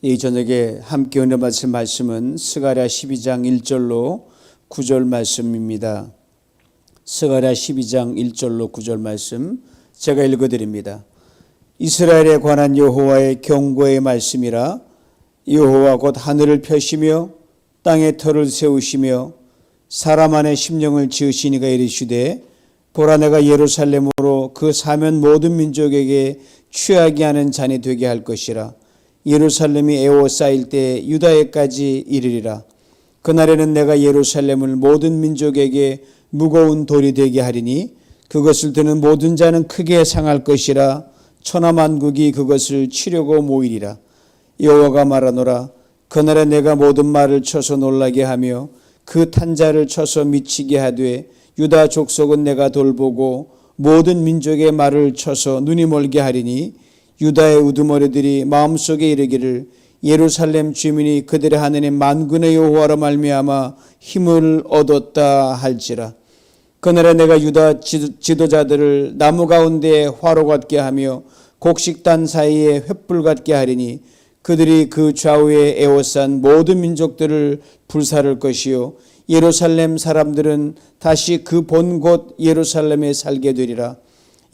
이 저녁에 함께 은혜 받을 말씀은 스가랴 12장 1절로 9절 말씀입니다. 스가랴 12장 1절로 9절 말씀 제가 읽어드립니다. 이스라엘에 관한 여호와의 경고의 말씀이라. 여호와 곧 하늘을 펴시며 땅에 터를 세우시며 사람 안에 심령을 지으시니가 이르시되, 보라 내가 예루살렘으로 그 사면 모든 민족에게 취하게 하는 잔이 되게 할 것이라. 예루살렘이 에워싸일 때 유다에까지 이르리라. 그날에는 내가 예루살렘을 모든 민족에게 무거운 돌이 되게 하리니 그것을 드는 모든 자는 크게 상할 것이라. 천하만국이 그것을 치려고 모이리라. 여호와가 말하노라. 그날에 내가 모든 말을 쳐서 놀라게 하며 그 탄자를 쳐서 미치게 하되, 유다 족속은 내가 돌보고 모든 민족의 말을 쳐서 눈이 멀게 하리니, 유다의 우두머리들이 마음속에 이르기를 예루살렘 주민이 그들의 하느님 만군의 여호와로 말미암아 힘을 얻었다 할지라. 그날에 내가 유다 지도자들을 나무 가운데 화로 같게 하며 곡식단 사이에 횃불 같게 하리니, 그들이 그 좌우에 에워싼 모든 민족들을 불사를 것이요 예루살렘 사람들은 다시 그 본 곳 예루살렘에 살게 되리라.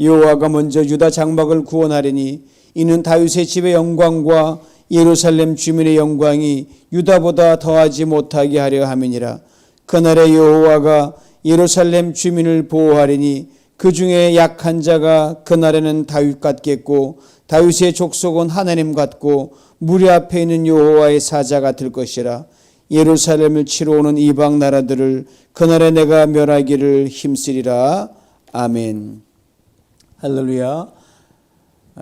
여호와가 먼저 유다 장막을 구원하리니 이는 다윗의 집의 영광과 예루살렘 주민의 영광이 유다보다 더하지 못하게 하려 함이니라. 그날에 여호와가 예루살렘 주민을 보호하리니 그 중에 약한 자가 그날에는 다윗 같겠고, 다윗의 족속은 하나님 같고 무리 앞에 있는 여호와의 사자 같을 것이라. 예루살렘을 치러 오는 이방 나라들을 그날에 내가 멸하기를 힘쓰리라. 아멘. 할렐루야.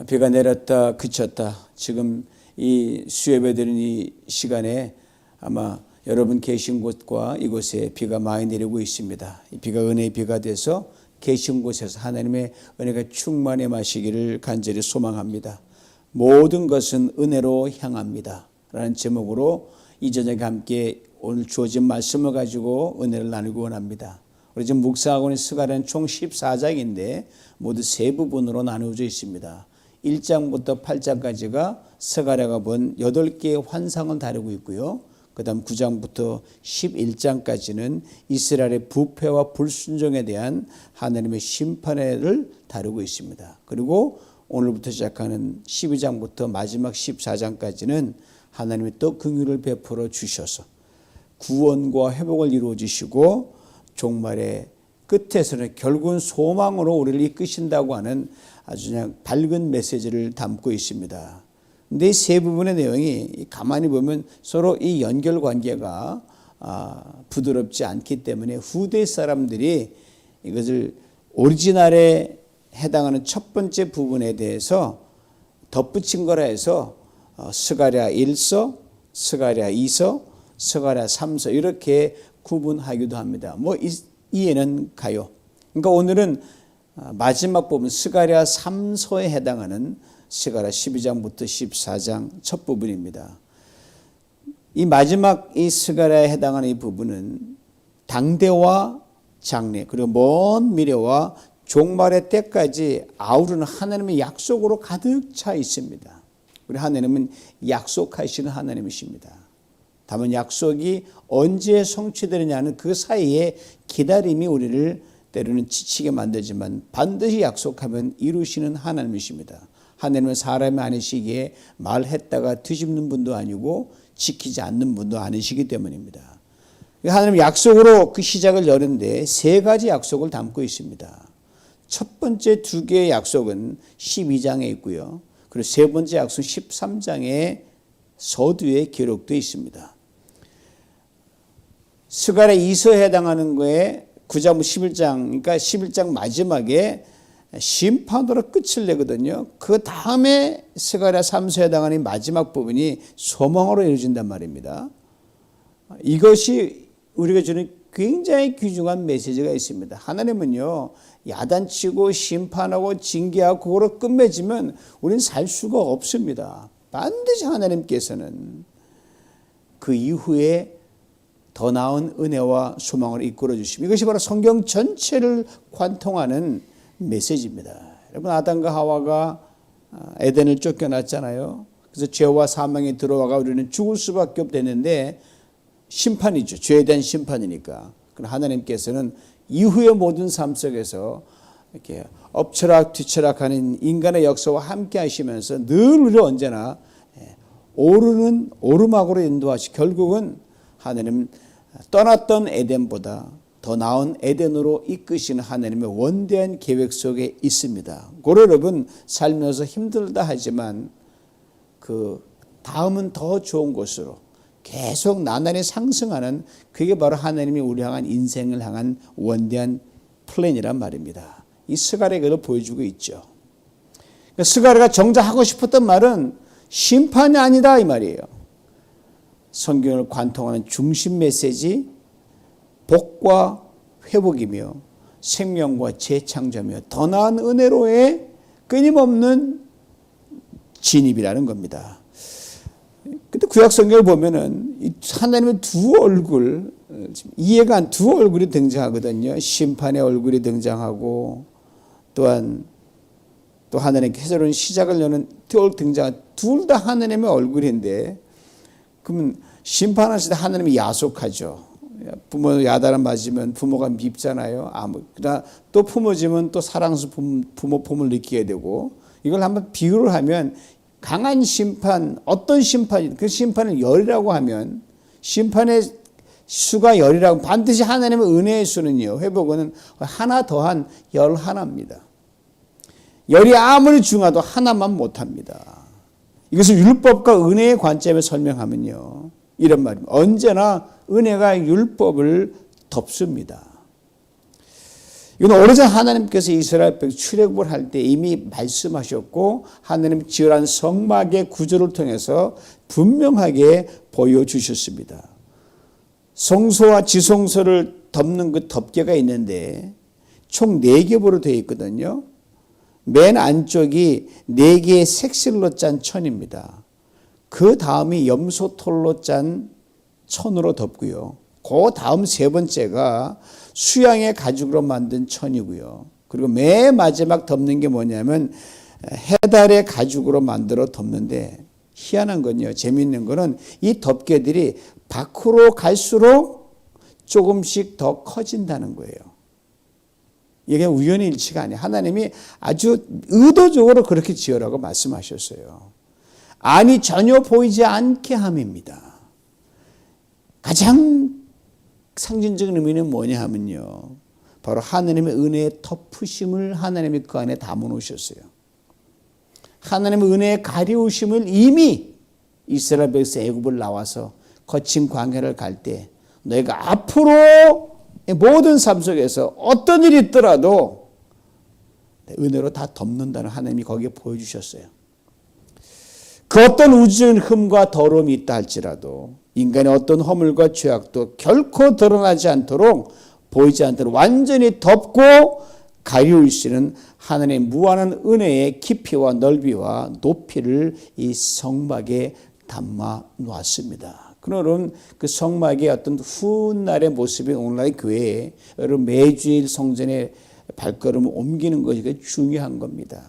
비가 내렸다 그쳤다. 지금 이 수요예배 드리는 이 시간에 아마 여러분 계신 곳과 이곳에 비가 많이 내리고 있습니다. 이 비가 은혜의 비가 돼서 계신 곳에서 하나님의 은혜가 충만히 마시기를 간절히 소망합니다. 모든 것은 은혜로 향합니다 라는 제목으로 이 저녁에 함께 오늘 주어진 말씀을 가지고 은혜를 나누기 원합니다. 우리 지금 묵상하고 있는 스가랴는 총 14장인데 모두 세 부분으로 나누어져 있습니다. 1장부터 8장까지가 스가랴가 본 8개의 환상을 다루고 있고요. 그 다음 9장부터 11장까지는 이스라엘의 부패와 불순종에 대한 하나님의 심판을 다루고 있습니다. 그리고 오늘부터 시작하는 12장부터 마지막 14장까지는 하나님이 또 긍휼을 베풀어 주셔서 구원과 회복을 이루어 주시고 종말의 끝에서는 결국은 소망으로 우리를 이끄신다고 하는 아주 그냥 밝은 메시지를 담고 있습니다. 근데 이 세 부분의 내용이 가만히 보면 서로 이 연결관계가 부드럽지 않기 때문에 후대 사람들이 이것을 오리지널에 해당하는 첫 번째 부분에 대해서 덧붙인 거라 해서 스가랴 1서, 스가랴 2서, 스가랴 3서 이렇게 구분하기도 합니다. 뭐 이해는 가요. 그러니까 오늘은 마지막 부분 스가랴 3서에 해당하는 스가랴 12장부터 14장 첫 부분입니다. 이 마지막 이 스가랴에 해당하는 이 부분은 당대와 장래 그리고 먼 미래와 종말의 때까지 아우르는 하나님의 약속으로 가득 차 있습니다. 우리 하나님은 약속하시는 하나님이십니다. 다만 약속이 언제 성취되느냐는 그 사이에 기다림이 우리를 때로는 지치게 만들지만 반드시 약속하면 이루시는 하나님이십니다. 하나님은 사람이 아니시기에 말했다가 뒤집는 분도 아니고 지키지 않는 분도 아니시기 때문입니다. 하나님 약속으로 그 시작을 여는데 세 가지 약속을 담고 있습니다. 첫 번째 두 개의 약속은 12장에 있고요. 그리고 세 번째 약속은 13장의 서두에 기록되어 있습니다. 스가랴 2서에 해당하는 거에 9장부터 11장, 그러니까 11장 마지막에 심판으로 끝을 내거든요. 그 다음에 스가랴 3서에 해당하는 마지막 부분이 소망으로 이루어진단 말입니다. 이것이 우리가 주는 굉장히 귀중한 메시지가 있습니다. 하나님은요, 야단치고 심판하고 징계하고 그거로 끝맺으면 우리는 살 수가 없습니다. 반드시 하나님께서는 그 이후에 더 나은 은혜와 소망을 이끌어 주십니다. 이것이 바로 성경 전체를 관통하는 메시지입니다. 여러분, 아담과 하와가 에덴을 쫓겨났잖아요. 그래서 죄와 사망이 들어와가 우리는 죽을 수밖에 없었는데 심판이죠. 죄에 대한 심판이니까. 그러나 하나님께서는 이후의 모든 삶 속에서 이렇게 엎치락 뒤치락하는 인간의 역사와 함께 하시면서 늘 우리를 언제나 오르는 오르막으로 인도하시 결국은 하나님 떠났던 에덴보다 더 나은 에덴으로 이끄시는 하나님의 원대한 계획 속에 있습니다. 고로 여러분 살면서 힘들다 하지만 그 다음은 더 좋은 곳으로 계속 나날이 상승하는 그게 바로 하나님이 우리 향한 인생을 향한 원대한 플랜이란 말입니다. 이 스가랴가 그걸 보여주고 있죠. 그러니까 스가랴가 정작 하고 싶었던 말은 심판이 아니다 이 말이에요. 성경을 관통하는 중심 메시지 복과 회복이며 생명과 재창조며 더 나은 은혜로의 끊임없는 진입이라는 겁니다. 근데 구약 성경을 보면은 하나님의 두 얼굴, 이해가 안 두 얼굴이 등장하거든요. 심판의 얼굴이 등장하고 또한 또 하나님께 새로운 시작을 여는 등장, 둘 다 하나님의 얼굴인데 그러면 심판하실 때 하나님이 야속하죠. 부모 야단을 맞으면 부모가 밉잖아요. 그러나 또 품어지면 또 사랑스러운 부모 품을 느끼게 되고 이걸 한번 비유를 하면 강한 심판, 어떤 심판이 그 심판을 열이라고 하면 심판의 수가 열이라고 반드시 하나님의 은혜의 수는요. 회복은 하나 더한 11입니다. 열이 아무리 중하도 하나만 못합니다. 이것을 율법과 은혜의 관점에 설명하면요. 이런 말입니다. 언제나 은혜가 율법을 덮습니다. 이건 오래전 하나님께서 이스라엘 백 출애굽을 할 때 이미 말씀하셨고 하나님 지으란 성막의 구조를 통해서 분명하게 보여주셨습니다. 성소와 지성소를 덮는 그 덮개가 있는데 총 4겹으로 되어 있거든요. 맨 안쪽이 4개의 색실로 짠 천입니다. 그 다음이 염소털로 짠 천으로 덮고요. 그 다음 세 번째가 수양의 가죽으로 만든 천이고요. 그리고 맨 마지막 덮는 게 뭐냐면 해달의 가죽으로 만들어 덮는데 희한한 건요. 재미있는 거는 이 덮개들이 밖으로 갈수록 조금씩 더 커진다는 거예요. 이게 우연의 일치가 아니에요. 하나님이 아주 의도적으로 그렇게 지으라고 말씀하셨어요. 안이 전혀 보이지 않게 함입니다. 가장 상징적인 의미는 뭐냐 하면요. 바로 하나님의 은혜의 덮으심을 하나님이 그 안에 담아 놓으셨어요. 하나님의 은혜의 가려우심을 이미 이스라엘 백성 애굽을 나와서 거친 광야를 갈 때 너희가 앞으로 모든 삶 속에서 어떤 일이 있더라도 은혜로 다 덮는다는 하나님이 거기에 보여주셨어요. 그 어떤 우주적인 흠과 더러움이 있다 할지라도 인간의 어떤 허물과 죄악도 결코 드러나지 않도록 보이지 않도록 완전히 덮고 가리우시는 하나님의 무한한 은혜의 깊이와 넓이와 높이를 이 성막에 담아 놓았습니다. 그러면 그 성막의 어떤 훗날의 모습이 오늘날의 교회에 여러분 매주일 성전에 발걸음을 옮기는 것이 중요한 겁니다.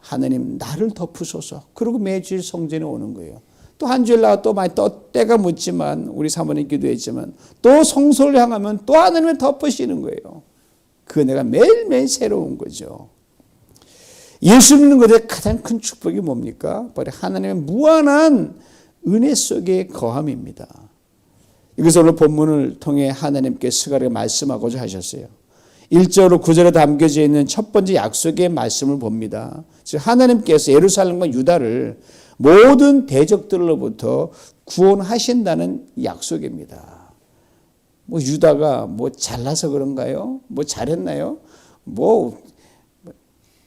하나님 나를 덮으소서. 그리고 매주일 성전에 오는 거예요. 또 한 주일 나가 또 많이 또 때가 묻지만 우리 사모님 기도했지만 또 성소를 향하면 또 하나님을 덮으시는 거예요. 그 은혜가 매일매일 새로운 거죠. 예수 믿는 것의 가장 큰 축복이 뭡니까? 바로 하나님의 무한한 은혜 속의 거함입니다. 이것을 오늘 본문을 통해 하나님께 스가랴가 말씀하고자 하셨어요. 1절로 9절에 담겨져 있는 첫 번째 약속의 말씀을 봅니다. 즉 하나님께서 예루살렘과 유다를 모든 대적들로부터 구원하신다는 약속입니다. 뭐 유다가 뭐 잘나서 그런가요? 뭐 잘했나요? 뭐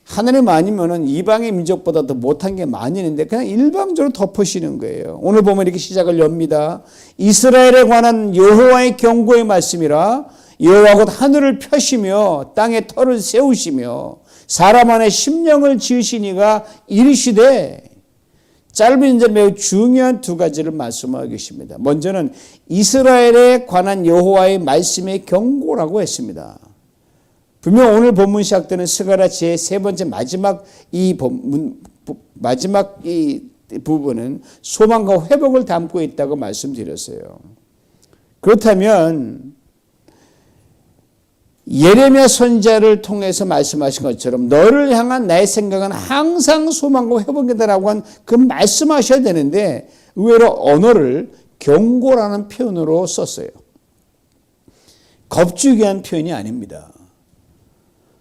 하나님 아니면은 이방의 민족보다 더 못한 게 많이 있는데 그냥 일방적으로 덮으시는 거예요. 오늘 보면 이렇게 시작을 엽니다. 이스라엘에 관한 여호와의 경고의 말씀이라 여호와 곧 하늘을 펴시며 땅에 터를 세우시며 사람 안에 심령을 지으시니가 이르시되 짧은 인절 매우 중요한 두 가지를 말씀하고 계십니다. 먼저는 이스라엘에 관한 여호와의 말씀의 경고라고 했습니다. 분명 오늘 본문 시작되는 스가랴 제 세 번째 마지막 이 부분은 소망과 회복을 담고 있다고 말씀드렸어요. 그렇다면 예레미야 선지자를 통해서 말씀하신 것처럼 너를 향한 나의 생각은 항상 소망과 회복이다라고 한 그 말씀하셔야 되는데 의외로 언어를 경고라는 표현으로 썼어요. 겁주기 위한 표현이 아닙니다.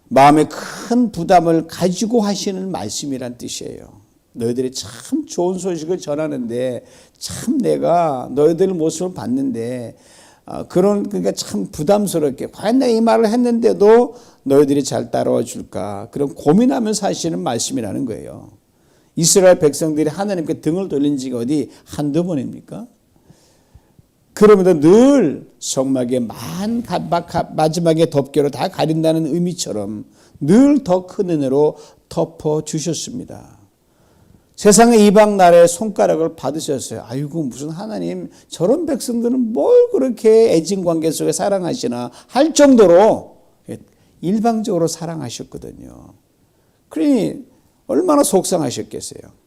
마음에 큰 부담을 가지고 하시는 말씀이란 뜻이에요. 너희들이 참 좋은 소식을 전하는데 참 내가 너희들 모습을 봤는데 그러니까 참 부담스럽게 과연 내가 이 말을 했는데도 너희들이 잘 따라와 줄까 그런 고민하면서 하시는 말씀이라는 거예요. 이스라엘 백성들이 하나님께 등을 돌린 지가 어디 한두 번입니까? 그러면서 늘 성막의 마지막에 덮개로 다 가린다는 의미처럼 늘 더 큰 은혜로 덮어주셨습니다. 세상의 이방 나라의 손가락을 받으셨어요. 아이고 무슨 하나님 저런 백성들은 뭘 그렇게 애증관계 속에 사랑하시나 할 정도로 일방적으로 사랑하셨거든요. 그러니 얼마나 속상하셨겠어요.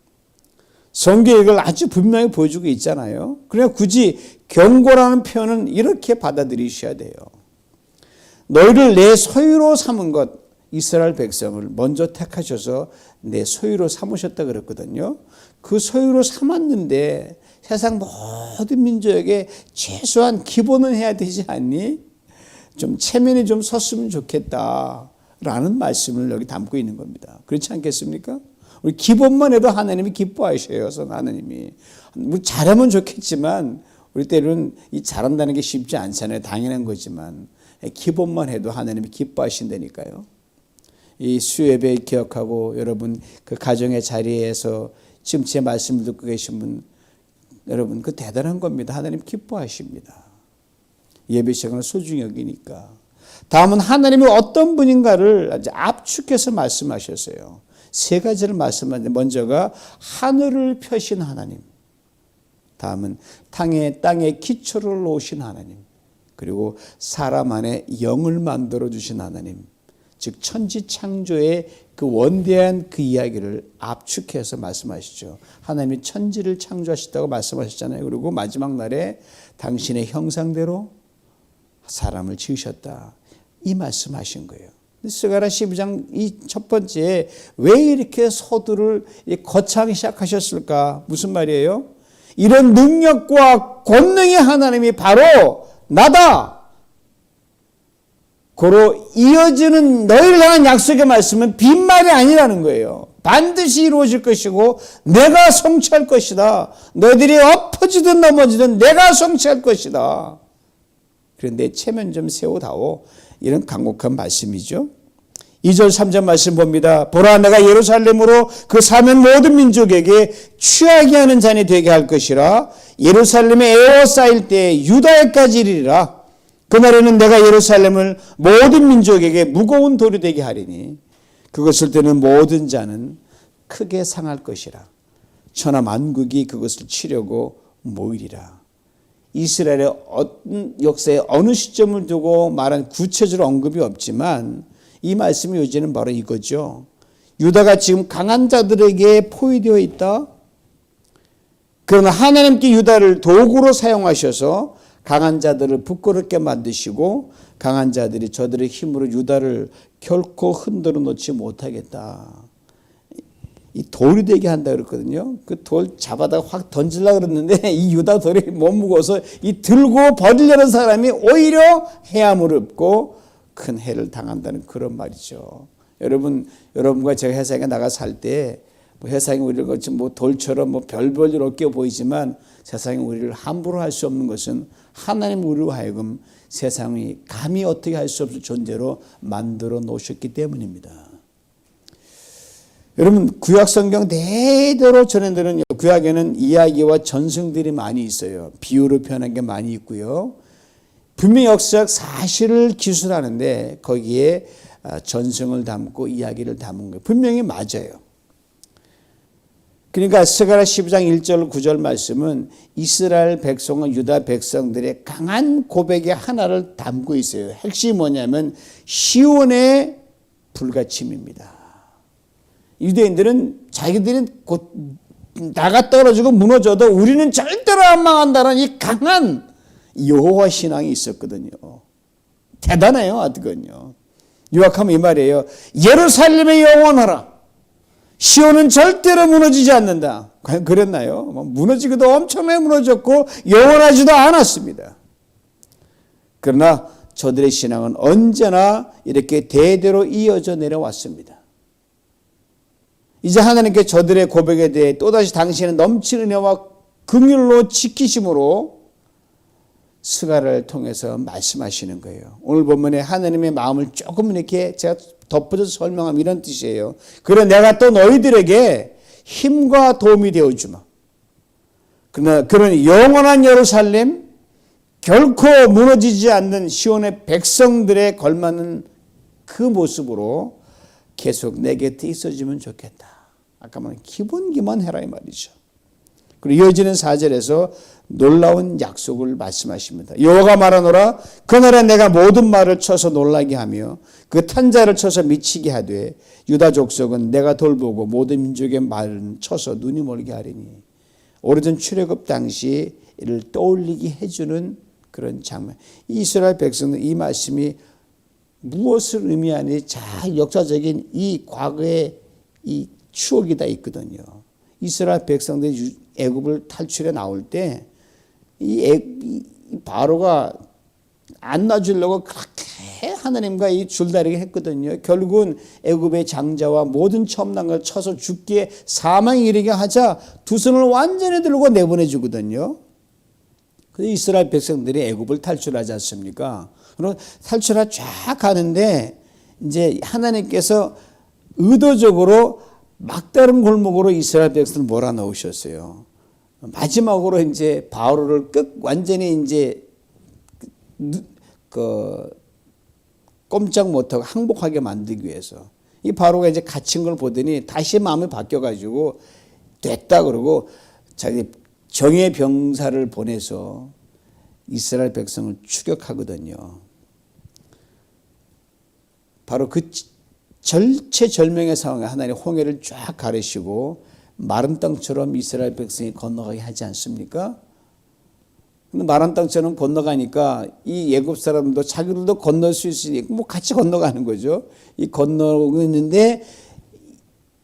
성경을 아주 분명히 보여주고 있잖아요. 그러니까 굳이 경고라는 표현은 이렇게 받아들이셔야 돼요. 너희를 내 소유로 삼은 것, 이스라엘 백성을 먼저 택하셔서 내 소유로 삼으셨다 그랬거든요. 그 소유로 삼았는데 세상 모든 민족에게 최소한 기본은 해야 되지 않니? 좀 체면이 좀 섰으면 좋겠다라는 말씀을 여기 담고 있는 겁니다. 그렇지 않겠습니까? 우리 기본만 해도 하나님이 기뻐하셔요. 하나님이 뭐 잘하면 좋겠지만 우리 때로는 이 잘한다는 게 쉽지 않잖아요. 당연한 거지만 기본만 해도 하나님이 기뻐하신다니까요. 이 수요예배 기억하고 여러분 그 가정의 자리에서 지금 제 말씀을 듣고 계신 분 여러분 그 대단한 겁니다. 하나님 기뻐하십니다. 예배 시간을 소중히 여기니까. 다음은 하나님이 어떤 분인가를 압축해서 말씀하셨어요. 세 가지를 말씀하는데 먼저가 하늘을 펴신 하나님, 다음은 땅에 기초를 놓으신 하나님, 그리고 사람 안에 영을 만들어 주신 하나님, 즉 천지 창조의 그 원대한 그 이야기를 압축해서 말씀하시죠. 하나님이 천지를 창조하셨다고 말씀하셨잖아요. 그리고 마지막 날에 당신의 형상대로 사람을 지으셨다. 이 말씀하신 거예요. 스가랴 12장 이 첫 번째 왜 이렇게 서두를 거창하게 시작하셨을까? 무슨 말이에요? 이런 능력과 권능의 하나님이 바로 나다. 고로 이어지는 너희를 향한 약속의 말씀은 빈말이 아니라는 거예요. 반드시 이루어질 것이고 내가 성취할 것이다. 너희들이 엎어지든 넘어지든 내가 성취할 것이다. 그런데 체면 좀 세우다오. 이런 간곡한 말씀이죠. 2절 3절 말씀 봅니다. 보라 내가 예루살렘으로 그 사면 모든 민족에게 취하게 하는 잔이 되게 할 것이라. 예루살렘에 에워싸일 때 유다에까지 이르리라. 그날에는 내가 예루살렘을 모든 민족에게 무거운 돌이 되게 하리니 그것을 때는 모든 자는 크게 상할 것이라. 천하 만국이 그것을 치려고 모이리라. 이스라엘의 역사의 어느 시점을 두고 말한 구체적으로 언급이 없지만 이 말씀의 요지는 바로 이거죠. 유다가 지금 강한 자들에게 포위되어 있다. 그러나 하나님께 유다를 도구로 사용하셔서 강한 자들을 부끄럽게 만드시고 강한 자들이 저들의 힘으로 유다를 결코 흔들어 놓지 못하겠다. 이 돌이 되게 한다 그랬거든요. 그 돌 잡아다가 확 던지려고 그랬는데 이 유다 돌이 못 무거워서 이 들고 버리려는 사람이 오히려 해함을 입고 큰 해를 당한다는 그런 말이죠. 여러분과 제가 회사에 나가 살 때 뭐 세상이 우리를 거치 뭐 돌처럼 뭐 별볼일 없게 보이지만 세상이 우리를 함부로 할 수 없는 것은 하나님 우리로 하여금 세상이 감히 어떻게 할 수 없을 존재로 만들어 놓으셨기 때문입니다. 여러분 구약 성경 대대로 전해드는 구약에는 이야기와 전승들이 많이 있어요. 비유로 표현한 게 많이 있고요. 분명히 역사적 사실을 기술하는데 거기에 전승을 담고 이야기를 담은 거예요. 분명히 맞아요. 그러니까 스가랴 12장 1절 9절 말씀은 이스라엘 백성과 유다 백성들의 강한 고백의 하나를 담고 있어요. 핵심이 뭐냐면 시온의 불가침입니다. 유대인들은 자기들은 곧 나가 떨어지고 무너져도 우리는 절대로 안 망한다는 이 강한 여호와 신앙이 있었거든요. 대단해요, 아드건요. 요약하면 이 말이에요. 예루살렘에 영원하라. 시온은 절대로 무너지지 않는다. 과연 그랬나요? 무너지기도 엄청나게 무너졌고 영원하지도 않았습니다. 그러나 저들의 신앙은 언제나 이렇게 대대로 이어져 내려왔습니다. 이제 하나님께 저들의 고백에 대해 또다시 당신의 넘치는 은혜와 긍휼로 지키심으로 스가랴를 통해서 말씀하시는 거예요. 오늘 본문에 하나님의 마음을 조금 이렇게 제가 덧붙여서 설명하면 이런 뜻이에요. 그래 내가 또 너희들에게 힘과 도움이 되어주마. 그러나 그런 영원한 예루살렘, 결코 무너지지 않는 시온의 백성들에 걸맞는 그 모습으로 계속 내 곁에 있어주면 좋겠다. 아까 말한 기본기만 해라 이 말이죠. 그리고 이어지는 4절에서 놀라운 약속을 말씀하십니다. 여호와가 말하노라 그날에 내가 모든 말을 쳐서 놀라게 하며 그 탄자를 쳐서 미치게 하되 유다 족속은 내가 돌보고 모든 민족의 말은 쳐서 눈이 멀게 하리니. 오래전 출애굽 당시 이를 떠올리게 해주는 그런 장면. 이스라엘 백성은 이 말씀이 무엇을 의미하는지 잘 역사적인 이 과거의 이 추억이 다 있거든요. 이스라엘 백성들이 애굽을 탈출해 나올 때 이 바로가 안 놔주려고 그렇게 하나님과 이 줄다리기 했거든요. 결국은 애굽의 장자와 모든 처음난 걸 쳐서 죽게 사망에 이르게 하자 두 손을 완전히 들고 내보내 주거든요. 그래서 이스라엘 백성들이 애굽을 탈출하지 않습니까? 그럼 탈출하 쫙 가는데 이제 하나님께서 의도적으로 막다른 골목으로 이스라엘 백성을 몰아넣으셨어요. 마지막으로 이제 바로를 완전히 이제 꼼짝 못하고 항복하게 만들기 위해서 이 바로가 이제 갇힌 걸 보더니 다시 마음이 바뀌어가지고 됐다 그러고 자기 정예 병사를 보내서 이스라엘 백성을 추격하거든요. 바로 그 절체절명의 상황에 하나님 홍해를 쫙 가르시고 마른 땅처럼 이스라엘 백성이 건너가게 하지 않습니까? 근데 마른 땅처럼 건너가니까 이 애굽 사람도 자기들도 건널 수 있으니까 뭐 같이 건너가는 거죠. 이 건너고 있는데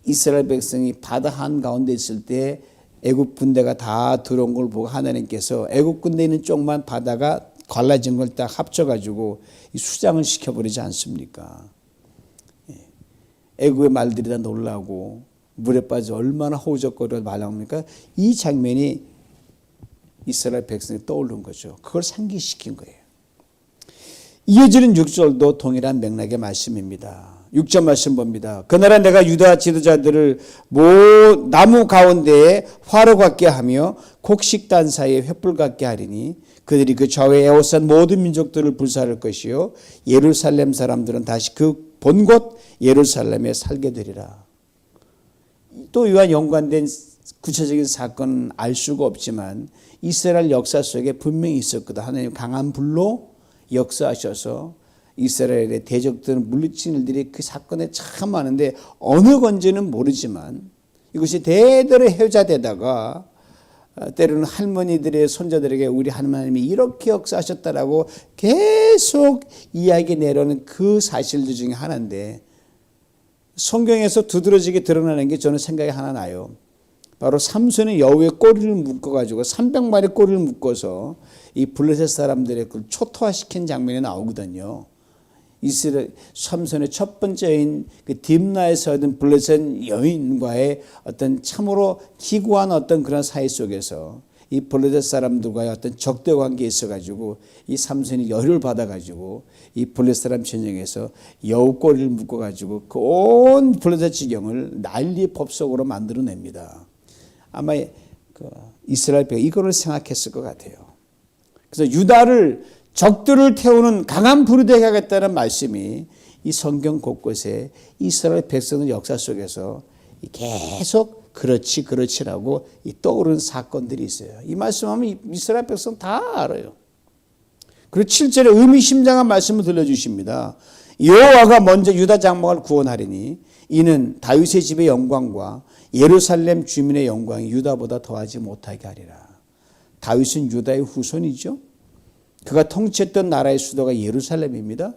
이스라엘 백성이 바다 한가운데 있을 때 애굽 군대가 다 들어온 걸 보고 하나님께서 애굽 군대 있는 쪽만 바다가 갈라진 걸 딱 합쳐가지고 수장을 시켜버리지 않습니까? 애굽의 말들이 다 놀라고 물에 빠져 얼마나 호우적거려 말합니까? 이 장면이 이스라엘 백성이 떠오른 거죠. 그걸 상기시킨 거예요. 이어지는 6절도 동일한 맥락의 말씀입니다. 6절 말씀 봅니다. 그날에 내가 유다 지도자들을 나무 가운데에 화로 같게 하며 곡식단 사이에 횃불 같게 하리니 그들이 그 좌우에 에워싼 모든 민족들을 불사할 것이요 예루살렘 사람들은 다시 그 본곳 예루살렘에 살게 되리라. 또 이와 연관된 구체적인 사건은 알 수가 없지만 이스라엘 역사 속에 분명히 있었거든. 하나님 강한 불로 역사하셔서 이스라엘의 대적들은 물리친 일들이 그 사건에 참 많은데 어느 건지는 모르지만 이것이 대대로 회자되다가 때로는 할머니들의 손자들에게 우리 하나님이 이렇게 역사하셨다라고 계속 이야기 내려오는 그 사실들 중에 하나인데 성경에서 두드러지게 드러나는 게 저는 생각이 하나 나요. 바로 삼손이 여우의 꼬리를 묶어가지고 300마리 꼬리를 묶어서 이 블레셋 사람들의 그걸 초토화시킨 장면이 나오거든요. 삼손의 첫 번째 여인 그 딥나에서 얻은 블레셋 여인과의 어떤 참으로 기구한 어떤 그런 사이 속에서 이 블레셋 사람들과의 어떤 적대 관계에 있어가지고 이 삼손이 열을 받아가지고 이 블레셋 사람 전쟁에서 여우 꼬리를 묶어가지고 그 온 블레셋 지경을 난리 법석으로 만들어냅니다. 아마 그 이스라엘 백성 이거를 생각했을 것 같아요. 그래서 유다를 적들을 태우는 강한 불이 되게 하겠다는 말씀이 이 성경 곳곳에 이스라엘 백성의 역사 속에서 계속 그렇지라고 떠오르는 사건들이 있어요. 이 말씀하면 이스라엘 백성 다 알아요. 그리고 7절에 의미심장한 말씀을 들려주십니다. 여호와가 먼저 유다 장막을 구원하리니 이는 다윗의 집의 영광과 예루살렘 주민의 영광이 유다보다 더하지 못하게 하리라. 다윗은 유다의 후손이죠. 그가 통치했던 나라의 수도가 예루살렘입니다.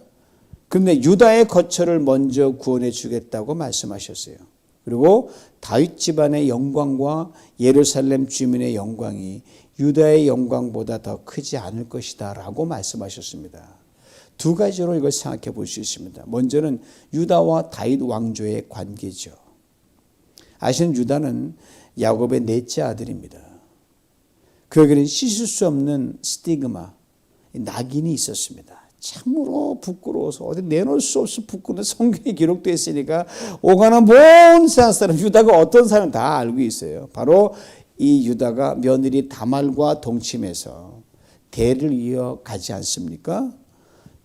그런데 유다의 거처를 먼저 구원해 주겠다고 말씀하셨어요. 그리고 다윗 집안의 영광과 예루살렘 주민의 영광이 유다의 영광보다 더 크지 않을 것이다 라고 말씀하셨습니다. 두 가지로 이걸 생각해 볼 수 있습니다. 먼저는 유다와 다윗 왕조의 관계죠. 아시는 유다는 야곱의 넷째 아들입니다. 그에게는 씻을 수 없는 스티그마, 낙인이 있었습니다. 참으로 부끄러워서 어디 내놓을 수 없이 부끄러운 성경에 기록되어 있으니까 오가는 모든 세상 사람 유다가 어떤 사람 다 알고 있어요. 바로 이 유다가 며느리 다말과 동침해서 대를 이어가지 않습니까?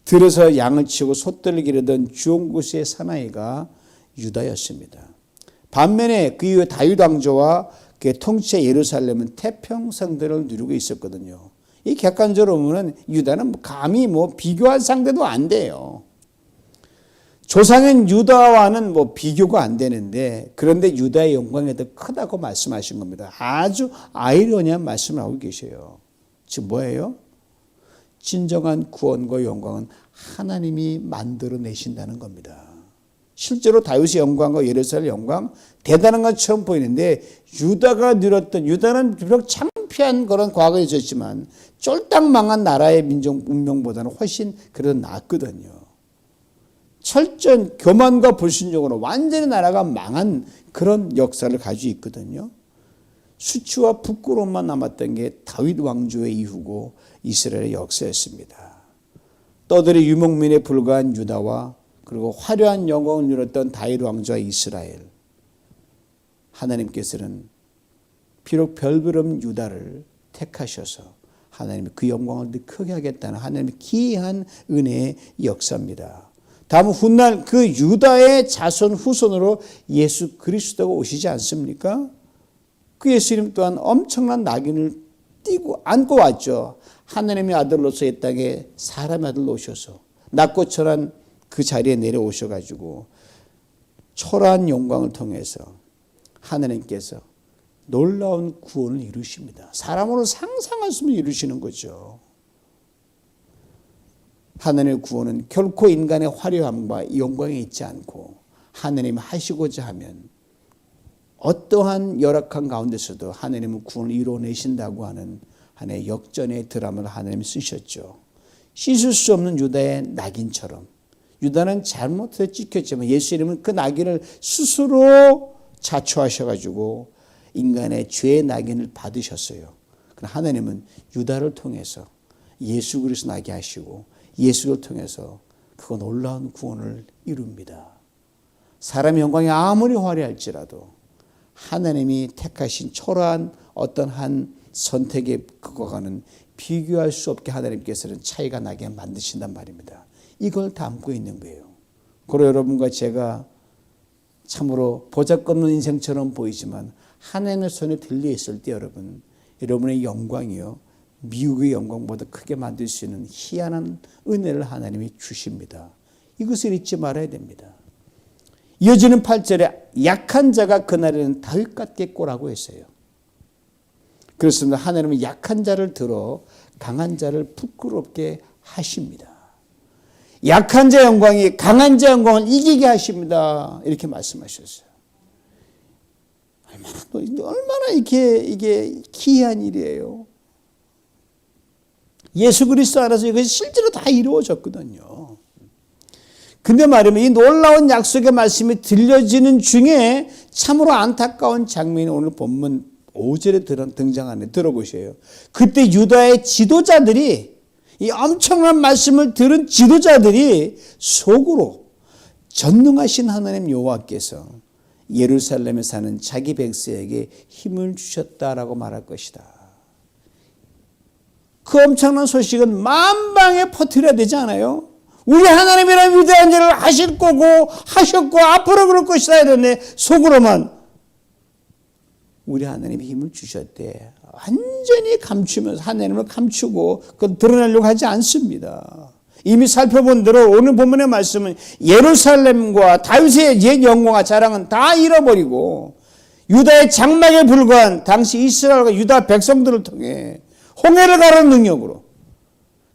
들에서 양을 치고 솥들을 기르던 주홍구스의 사나이가 유다였습니다. 반면에 그 이후에 다윗 왕조와 그의 통치의 예루살렘은 태평성대를 누리고 있었거든요. 이 객관적으로 보면 유다는 감히 비교할 상대도 안 돼요. 조상인 유다와는 비교가 안 되는데, 그런데 유다의 영광이 더 크다고 말씀하신 겁니다. 아주 아이러니한 말씀을 하고 계셔요. 즉 뭐예요? 진정한 구원과 영광은 하나님이 만들어내신다는 겁니다. 실제로 다윗의 영광과 예루살렘 영광 대단한 것처럼 보이는데 유다가 누렸던, 유다는 비록 창피한 그런 과거에 있었지만 쫄딱 망한 나라의 민족 운명보다는 훨씬 그래도 낫거든요. 철저한 교만과 불순종으로 완전히 나라가 망한 그런 역사를 가지고 있거든요. 수치와 부끄러움만 남았던 게 다윗 왕조의 이후고 이스라엘의 역사였습니다. 떠들이 유목민에 불과한 유다와 그리고 화려한 영광을 누렸던 다윗 왕조와 이스라엘, 하나님께서는 비록 별부름 유다를 택하셔서 하나님이 그 영광을 더 크게 하겠다는 하나님의 기이한 은혜의 역사입니다. 다음 훗날 그 유다의 자손 후손으로 예수 그리스도가 오시지 않습니까? 그 예수님 또한 엄청난 낙인을 띠고 안고 왔죠. 하나님의 아들로서 이 땅에 사람의 아들로 오셔서 낮고 철한 그 자리에 내려오셔가지고 초라한 영광을 통해서 하나님께서 놀라운 구원을 이루십니다. 사람으로 상상할 수 없는 이루시는 거죠. 하나님의 구원은 결코 인간의 화려함과 영광에 있지 않고 하나님이 하시고자 하면 어떠한 열악한 가운데서도 하나님은 구원을 이루어내신다고 하는 하나의 역전의 드라마를 하나님이 쓰셨죠. 씻을 수 없는 유다의 낙인처럼 유다는 잘못해서 찍혔지만 예수님은 그 낙인을 스스로 자초하셔가지고 인간의 죄의 낙인을 받으셨어요. 그러나 하나님은 유다를 통해서 예수 그리스도 나게 하시고 예수를 통해서 그 놀라운 구원을 이룹니다. 사람의 영광이 아무리 화려할지라도 하나님이 택하신 초라한 어떤 한 선택의 그거와는 비교할 수 없게 하나님께서는 차이가 나게 만드신단 말입니다. 이걸 담고 있는 거예요. 그리고 여러분과 제가 참으로 보잘것없는 인생처럼 보이지만 하나님의 손에 들려 있을 때 여러분의 영광이요 미국의 영광보다 크게 만들 수 있는 희한한 은혜를 하나님이 주십니다. 이것을 잊지 말아야 됩니다. 이어지는 8절에 약한 자가 그날에는 다윗 같겠고라고 했어요. 그렇습니다. 하나님은 약한 자를 들어 강한 자를 부끄럽게 하십니다. 약한 자 영광이 강한 자 영광을 이기게 하십니다. 이렇게 말씀하셨어요. 얼마나 이게 기이한 일이에요. 예수 그리스도 안에서 이것이 실제로 다 이루어졌거든요. 근데 말이면 이 놀라운 약속의 말씀이 들려지는 중에 참으로 안타까운 장면이 오늘 본문 5절에 등장하네. 들어보세요. 그때 유다의 지도자들이 이 엄청난 말씀을 들은 지도자들이 속으로 전능하신 하나님 여호와께서 예루살렘에 사는 자기 백성에게 힘을 주셨다라고 말할 것이다. 그 엄청난 소식은 만방에 퍼뜨려야 되지 않아요? 우리 하나님이란 위대한 일을 하실 거고 하셨고 앞으로 그럴 것이다 이러네. 속으로만 우리 하나님이 힘을 주셨대. 완전히 감추면서 하나님을 감추고 그걸 드러내려고 하지 않습니다. 이미 살펴본 대로 오늘 본문의 말씀은 예루살렘과 다윗의 옛 영광과 자랑은 다 잃어버리고 유다의 장막에 불과한 당시 이스라엘과 유다 백성들을 통해 홍해를 가르는 능력으로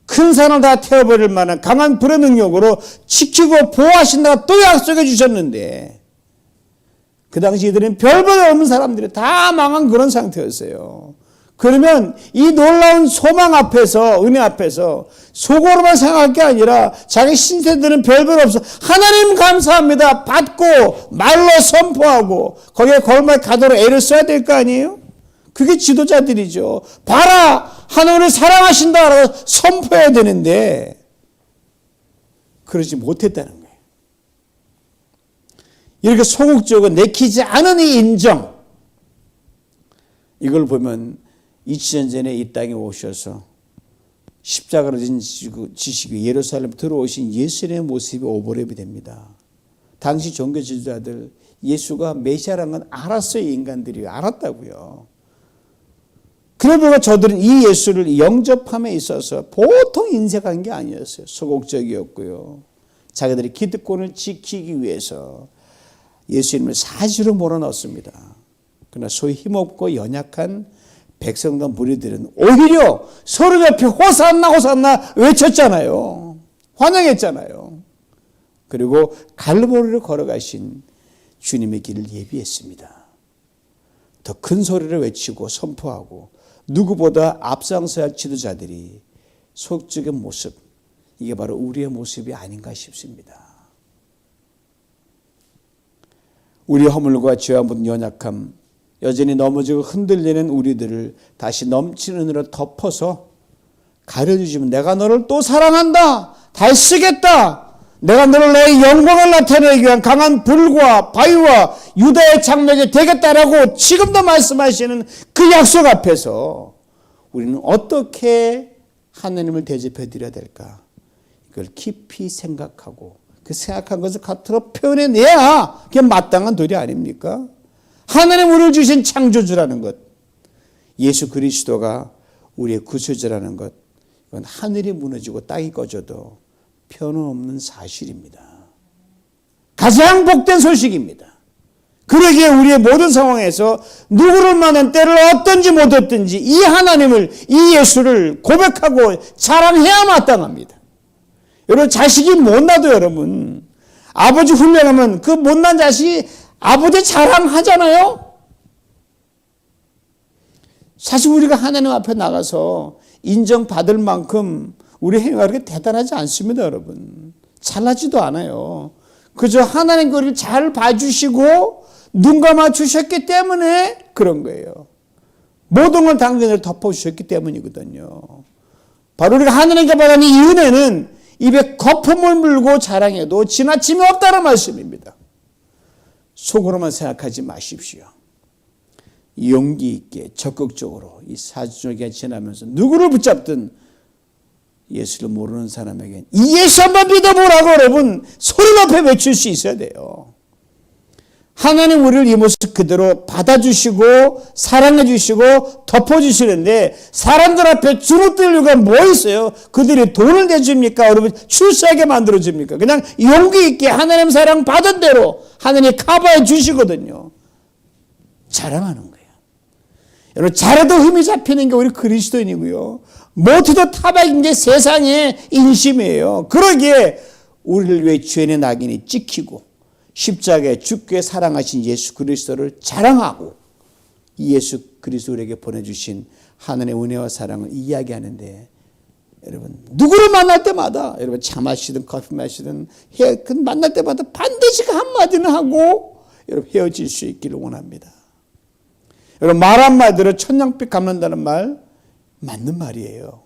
큰 산을 다 태워버릴 만한 강한 불의 능력으로 지키고 보호하신다고 또 약속해 주셨는데 그 당시 이들은 별별 없는 사람들이 다 망한 그런 상태였어요. 그러면 이 놀라운 소망 앞에서, 은혜 앞에서 속으로만 생각할 게 아니라 자기 신세들은 별별 없어. 하나님 감사합니다. 받고 말로 선포하고 거기에 걸맞게 가도록 애를 써야 될 거 아니에요? 그게 지도자들이죠. 봐라! 하나님을 사랑하신다라고 선포해야 되는데 그러지 못했다는 거예요. 이렇게 소극적으로 내키지 않은 이 인정, 이걸 보면 2000년 전에 이 땅에 오셔서 십자가로 지시고 예루살렘 들어오신 예수님의 모습이 오버랩이 됩니다. 당시 종교 지도자들 예수가 메시아라는 건 알았어요. 인간들이 알았다고요. 그러다가 저들은 이 예수를 영접함에 있어서 보통 인색한 게 아니었어요. 소극적이었고요. 자기들이 기득권을 지키기 위해서 예수님을 사지로 몰아넣었습니다. 그러나 소위 힘없고 연약한 백성과 무리들은 오히려 서로 옆에 호산나 호산나 외쳤잖아요. 환영했잖아요. 그리고 갈보리로 걸어가신 주님의 길을 예비했습니다. 더 큰 소리를 외치고 선포하고 누구보다 앞장서야 할 지도자들이 소극적인 모습, 이게 바로 우리의 모습이 아닌가 싶습니다. 우리의 허물과 죄와 묻은 연약함, 여전히 넘어지고 흔들리는 우리들을 다시 넘치는 은혜로 덮어서 가려주시면 내가 너를 또 사랑한다. 다시 쓰겠다. 내가 너를 내 영광을 나타내기 위한 강한 불과 바위와 유다의 장막이 되겠다라고 지금도 말씀하시는 그 약속 앞에서 우리는 어떻게 하나님을 대접해 드려야 될까? 이걸 깊이 생각하고 그 생각한 것을 겉으로 표현해내야 그게 마땅한 도리 아닙니까? 하나님 우리를 주신 창조주라는 것, 예수 그리스도가 우리의 구세주라는 것, 이건 하늘이 무너지고 땅이 꺼져도 변함없는 사실입니다. 가장 복된 소식입니다. 그러기에 우리의 모든 상황에서 누구를 만난 때를 어떤지 못했든지 이 하나님을, 이 예수를 고백하고 자랑해야 마땅합니다. 여러분, 자식이 못나도 여러분, 아버지 훈련하면 그 못난 자식이 아버지 자랑하잖아요. 사실 우리가 하나님 앞에 나가서 인정받을 만큼 우리 행위가 그렇게 대단하지 않습니다, 여러분. 잘나지도 않아요. 그저 하나님 우리를 잘 봐주시고 눈 감아주셨기 때문에 그런 거예요. 모든 걸 당신을 덮어주셨기 때문이거든요. 바로 우리가 하나님께 받은 이 은혜는 입에 거품을 물고 자랑해도 지나침이 없다는 말씀입니다. 속으로만 생각하지 마십시오. 용기 있게 적극적으로 이 사주기가 지나면서 누구를 붙잡든 예수를 모르는 사람에겐 이 예수 한번 믿어보라고 여러분 소리 높여 외칠 수 있어야 돼요. 하나님 우리를 이 모습 그대로 받아주시고 사랑해주시고 덮어주시는데 사람들 앞에 주눅들 이유가 뭐 있어요? 그들이 돈을 내줍니까? 여러분 출세하게 만들어줍니까? 그냥 용기 있게 하나님 사랑 받은 대로 하나님이 커버해 주시거든요. 자랑하는 거예요. 여러분 잘해도 흠이 잡히는 게 우리 그리스도인이고요. 못해도 타박인 게 세상의 인심이에요. 그러기에 우리를 위해 죄인의 낙인이 찍히고 십자가에 죽게 사랑하신 예수 그리스도를 자랑하고 이 예수 그리스도에게 보내주신 하나님의 은혜와 사랑을 이야기하는데 여러분 누구를 만날 때마다 여러분 차 마시든 커피 마시든 만날 때마다 반드시 그 한마디는 하고 여러분 헤어질 수 있기를 원합니다. 여러분 말 한마디로 천냥빛 갚는다는 말 맞는 말이에요.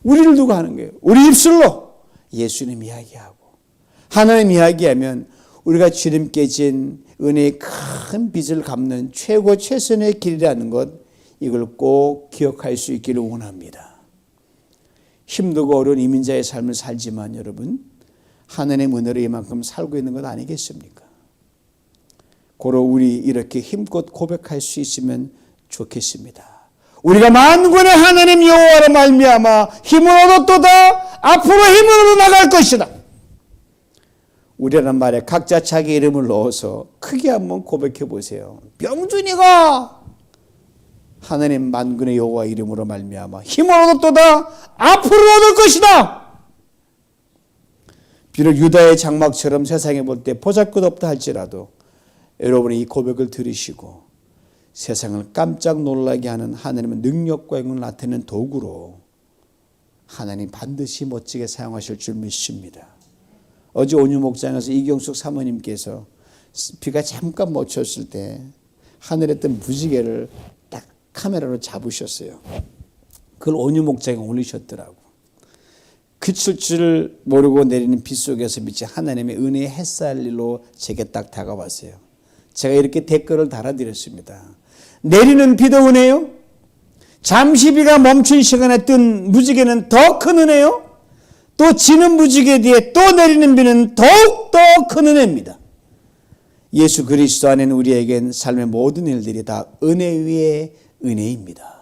우리를 두고 하는 거예요. 우리 입술로 예수님 이야기하고 하나님 이야기하면 우리가 주님께 진 은혜의 큰 빚을 갚는 최고 최선의 길이라는 것 이걸 꼭 기억할 수 있기를 원합니다. 힘들고 어려운 이민자의 삶을 살지만 여러분 하나님의 은혜로 이만큼 살고 있는 것 아니겠습니까? 고로 우리 이렇게 힘껏 고백할 수 있으면 좋겠습니다. 우리가 만군의 하나님 여호와로 말미암아 힘을 얻었도다 앞으로 힘을 얻어 나갈 것이다. 우리라는 말에 각자 자기 이름을 넣어서 크게 한번 고백해 보세요. 병준이가 하나님 만군의 여호와 이름으로 말미암아 힘을 얻었도다. 앞으로 얻을 것이다. 비록 유다의 장막처럼 세상에 볼 때 보잘것없다 할지라도 여러분이 이 고백을 들으시고 세상을 깜짝 놀라게 하는 하나님의 능력과 영광을 나타내는 도구로 하나님 반드시 멋지게 사용하실 줄 믿습니다. 어제 온유 목장에서 이경숙 사모님께서 비가 잠깐 멈췄을 때 하늘에 뜬 무지개를 딱 카메라로 잡으셨어요. 그걸 온유 목장에 올리셨더라고. 그칠 줄 모르고 내리는 비 속에서 미친 하나님의 은혜의 햇살로 제게 딱 다가왔어요. 제가 이렇게 댓글을 달아드렸습니다. 내리는 비도 은혜요? 잠시 비가 멈춘 시간에 뜬 무지개는 더 큰 은혜요? 또 지는 무지개 뒤에 또 내리는 비는 더욱 더 큰 은혜입니다. 예수 그리스도 안에는 우리에겐 삶의 모든 일들이 다 은혜 위에 은혜입니다.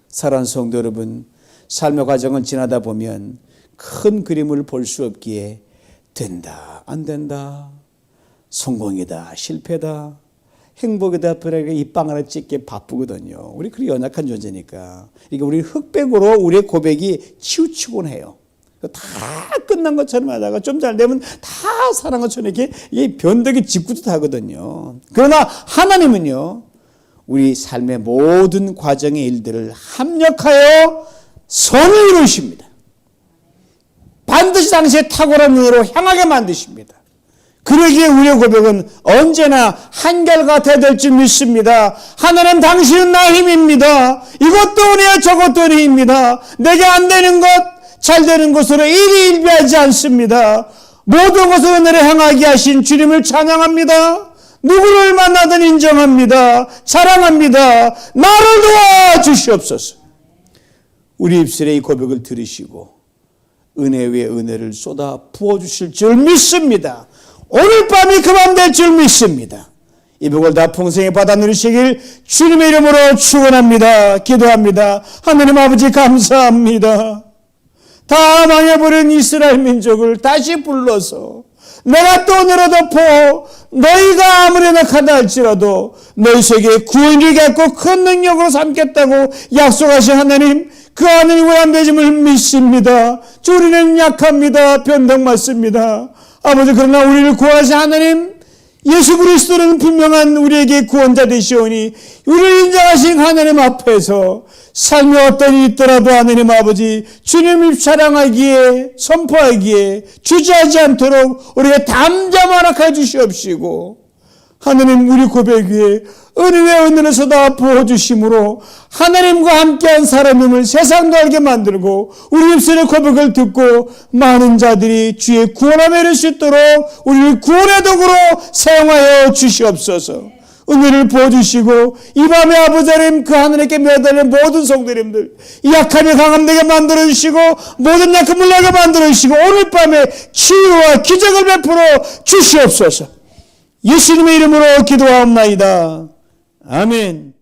사랑하는 성도 여러분, 삶의 과정을 지나다 보면 큰 그림을 볼 수 없기에 된다, 안 된다, 성공이다, 실패다, 행복이다, 불행이다 이 빵 하나 찍기 바쁘거든요. 우리 그리 연약한 존재니까. 그러니까 우리 흑백으로 우리의 고백이 치우치곤 해요. 다 끝난 것처럼 하다가 좀 잘 되면 다 사는 것처럼 이렇게 변덕이 짓궂듯 하거든요. 그러나 하나님은요, 우리 삶의 모든 과정의 일들을 합력하여 선을 이루십니다. 반드시 당시에 탁월한 은혜로 향하게 만드십니다. 그러기에 우리의 고백은 언제나 한결같아야 될 줄 믿습니다. 하나님 당신은 나의 힘입니다. 이것도 은혜야 저것도 은혜입니다. 내게 안 되는 것 잘 되는 것으로 일희일비하지 않습니다. 모든 것을 은혜를 향하게 하신 주님을 찬양합니다. 누구를 만나든 인정합니다. 자랑합니다. 나를 도와주시옵소서. 우리 입술에 이 고백을 들으시고 은혜 위에 은혜를 쏟아 부어주실 줄 믿습니다. 오늘 밤이 그 밤 될 줄 믿습니다. 이 복을 다 풍성히 받아 누리시길 주님의 이름으로 축원합니다. 기도합니다. 하나님 아버지 감사합니다. 다 망해버린 이스라엘 민족을 다시 불러서 내가 또 오늘을 덮어 너희가 아무리 낙하다 할지라도 너희 속에 구원을 갖고 큰 능력으로 삼겠다고 약속하신 하나님, 그 하나님을 안 되심을 믿습니다. 우리는 약합니다. 변덕 많습니다. 아버지, 그러나 우리를 구하신 하나님, 예수 그리스도는 분명한 우리에게 구원자 되시오니 우리를 인정하신 하나님 앞에서 삶이 어떤 일이 있더라도 하나님 아버지 주님을 사랑하기에 선포하기에 주저하지 않도록 우리가 담대하게 주시옵시고, 하나님 우리 고백 위에 은혜의 은혜를 쏟아 부어주심으로 하나님과 함께한 사람임을 세상도 알게 만들고 우리 입술의 고백을 듣고 많은 자들이 주의 구원함에 이를 수 있도록 우리를 구원의 도구로 사용하여 주시옵소서. 은혜를 부어주시고 이 밤에 아버지 하나님 그 하늘에게 매달린 모든 성도님들 약함이 강함되게 만들어주시고 모든 약함을 나게 만들어주시고 오늘 밤에 치유와 기적을 베풀어 주시옵소서. 예수님의 이름으로 기도하옵나이다. 아멘.